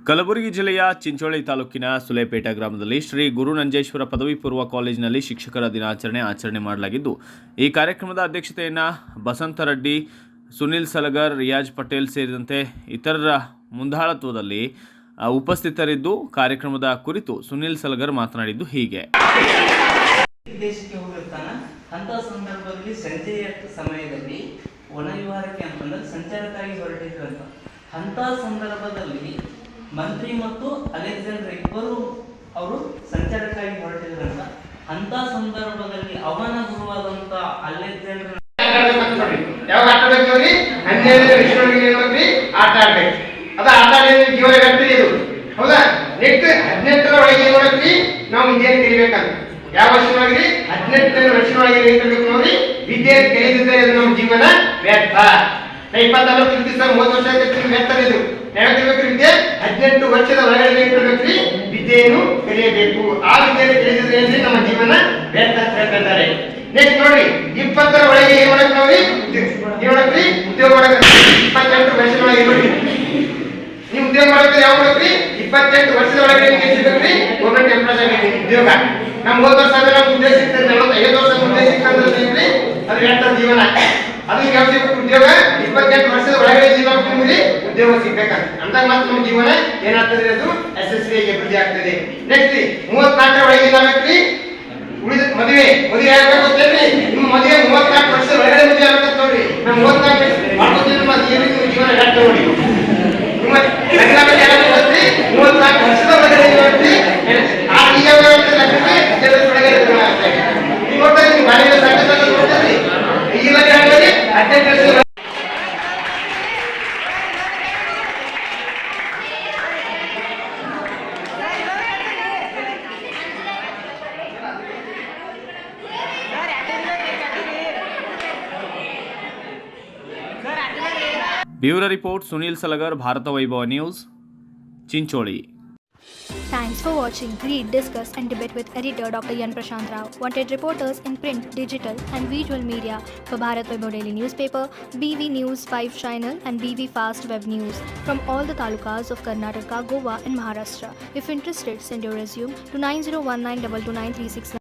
ಕಲಬುರಗಿ ಜಿಲ್ಲೆಯ ಚಿಂಚೋಳಿ ತಾಲೂಕಿನ ಸುಲೇಪೇಟ ಗ್ರಾಮದಲ್ಲಿ ಶ್ರೀ ಗುರು ನಂಜೇಶ್ವರ ಪದವಿ ಪೂರ್ವ ಕಾಲೇಜಿನಲ್ಲಿ ಶಿಕ್ಷಕರ ಆಚರಣೆ ಮಾಡಲಾಗಿದ್ದು, ಈ ಕಾರ್ಯಕ್ರಮದ ಅಧ್ಯಕ್ಷತೆಯನ್ನು ಬಸಂತರೆಡ್ಡಿ, ಸುನಿಲ್ ಸಲಗರ್, ರಿಯಾಜ್ ಪಟೇಲ್ ಸೇರಿದಂತೆ ಇತರರ ಮುಂದಾಳತ್ವದಲ್ಲಿ ಉಪಸ್ಥಿತರಿದ್ದು, ಕಾರ್ಯಕ್ರಮದ ಕುರಿತು ಸುನಿಲ್ ಸಲಗರ್ ಮಾತನಾಡಿದ್ದು ಹೀಗೆ. ದೇಶಕ್ಕೆ ಹೋಗಿರ್ತಾನೆ ಅಂತ ಸಂದರ್ಭದಲ್ಲಿ ಸಂಜೆಯ ಸಮಯದಲ್ಲಿ ವನವಿಹಾರಕ್ಕೆ ಅಂತಂದ್ರೆ ಸಂಚಾರಕ್ಕಾಗಿ ಹೊರಟಿದ್ರಂತ. ಅಂತ ಸಂದರ್ಭದಲ್ಲಿ ಮಂತ್ರಿ ಮತ್ತು ಅಲೆಕ್ಸಾಂಡರ್ ಇಬ್ಬರು ಅವರು ಸಂಚಾರಕ್ಕಾಗಿ ಹೊರಟಿದ್ರಂತ. ಅಂತ ಸಂದರ್ಭದಲ್ಲಿ ಅವನ ಗುರುವಾದಂತ ಅಲೆಕ್ಸಾಂಡರ್ ಯಾವಾಗ ಆಟ ಆಡ್ಬೇಕು ನೋಡಿ 12ನೇ ವಿಶ್ವವಿಗೆ ಏನ್ರಿ ಆಟ ಆಡ್ಬೇಕು. ಅದ ಆಟ ಆಡಿದ್ರೆ ಜೀವನ ಗಟ್ಟಿ ಇದು ಹೌದಾ. ನೆಕ್ಸ್ಟ್ 18ರ ಒಳಗೆ ಏನ್ ಮಾಡ್ತೀವಿ ನಾವು ವಿದ್ಯೆಯನ್ನು ಕಲಿಬೇಕಂತ. ಯಾವ ವರ್ಷದೊಳಗೆ 18ನೇ ವರ್ಷದೊಳಗೆ ಏನ್ ಕಲಿಬೇಕು ನೋಡಿ, ವಿದ್ಯೆಯನ್ನು ಕಲಿದಿದ್ದರೆ ನಮ್ಮ ಜೀವನ ವ್ಯರ್ಥ. 24 30 ವರ್ಷ ವ್ಯರ್ಥ ಇದು. ಯಾವಾಗ ಕಲಿಬೇಕು ವಿದ್ಯೆ 18 ವರ್ಷದ ಒಳಗಡೆ ಏನ್ ಕಲಿಬೇಕ್ರಿ ವಿದ್ಯೆಯನ್ನು ಕಲಿಯಬೇಕು. ಆ ವಿದ್ಯೆಯನ್ನು ಕಲಿದಿದ್ರೆ ಏನ್ರಿ ನಮ್ಮ ಜೀವನ ವ್ಯರ್ಥ ಅಂತ ಹೇಳ್ತಾರೆ. ನೆಕ್ಸ್ಟ್ ನೋಡಿ 20ರ ಒಳಗೆ ಏನ್ ಮಾಡಕ್ ನಾವ್ರಿ ಉದ್ಯೋಗ ಮಾಡಕ್. 28 ವರ್ಷದೊಳಗೆ ನೋಡಿ ನೀವು ಉದ್ಯೋಗ ಮಾಡಕ್ಕೆ ಯಾವ ಮಾಡಕ್ರಿ 28 ವರ್ಷದ ಒಳಗೆ ನಿಮಗೆ ಸಿಗಬೇಕ್ರಿ ಗೌರ್ಮೆಂಟ್ ಎಂಪ್ಲಾಯ್ ಆಗಿ ಉದ್ಯೋಗ. ನಮ್ಮ 30 ವರ್ಷ ಆದ್ರೆ ನಮ್ಗೆ ಉದ್ಯೋಗ ಸಿಗ್ತದೆ, 45 ವರ್ಷ ಉದ್ಯೋಗ ಸಿಕ್ಕಂದ್ರೆ ಅದು ವ್ಯರ್ಥ ಜೀವನ. ಅದು ಯಾವ ಸಿಗಬೇಕು ಉದ್ಯೋಗ 28 ವರ್ಷದ ಒಳಗಡೆ ಜೀವನ ಉದ್ಯೋಗ ಸಿಗ್ಬೇಕಂತ. ಅಂದಾಗ ಮಾತ್ರ ನಮ್ಮ ಜೀವನ ಏನಾಗ್ತದೆ, ಅದು ಯಶಸ್ವಿಯಾಗಿ ಅಭಿವೃದ್ಧಿ ಆಗ್ತದೆ. ನೆಕ್ಸ್ಟ್ 34ರ ಒಳಗೆ ಏನಾಗಬೇಕ್ರಿ ಉಳಿದ ಮದುವೆ ಆಗ್ಬೇಕು ಅಂತೇಳಿ ನಿಮ್ಮ ಮದುವೆ 34 ವರ್ಷದ ಒಳಗಡೆ ಮದುವೆ ಆಗ್ಬೇಕು ನೋಡ್ರಿ. ನಮ್ಮ 34 ಮಾಡ್ಕೊತೀನಿ ಏನು ಜೀವನ ವ್ಯರ್ಥ ನೋಡಿ. ನಿಮ್ಮ ಲಗ್ನ ಏನಾಗ್ತದೆ 34 ವರ್ಷದ ಒಳಗಡೆ ನೋಡ್ರಿ. ಆ ಈಗ ಒಳಗಡೆ ನೀವು ನೋಡ್ತಾರೆ ನೀವು ಬಾಲ್ಯದ ಸಾಕಷ್ಟು ನೋಡ್ತಾರೆ. ಈಗ 18 ವರ್ಷ ಬ್ಯೂರೋ ರಿಪೋರ್ಟ್ ಸುನಿಲ್ ಸಲಗರ್, ಭಾರತ ವೈಭವ news, Chincholi. Thanks for watching Read, Discuss and Debate with editor Dr. Yan Prashant Rao. Wanted reporters in print, digital and visual media for Bharat Vaibhav Daily Newspaper, BV News 5 Channel and BV Fast Web News from all the talukas of Karnataka, Goa and Maharashtra. If interested, send your resume to 9019229369.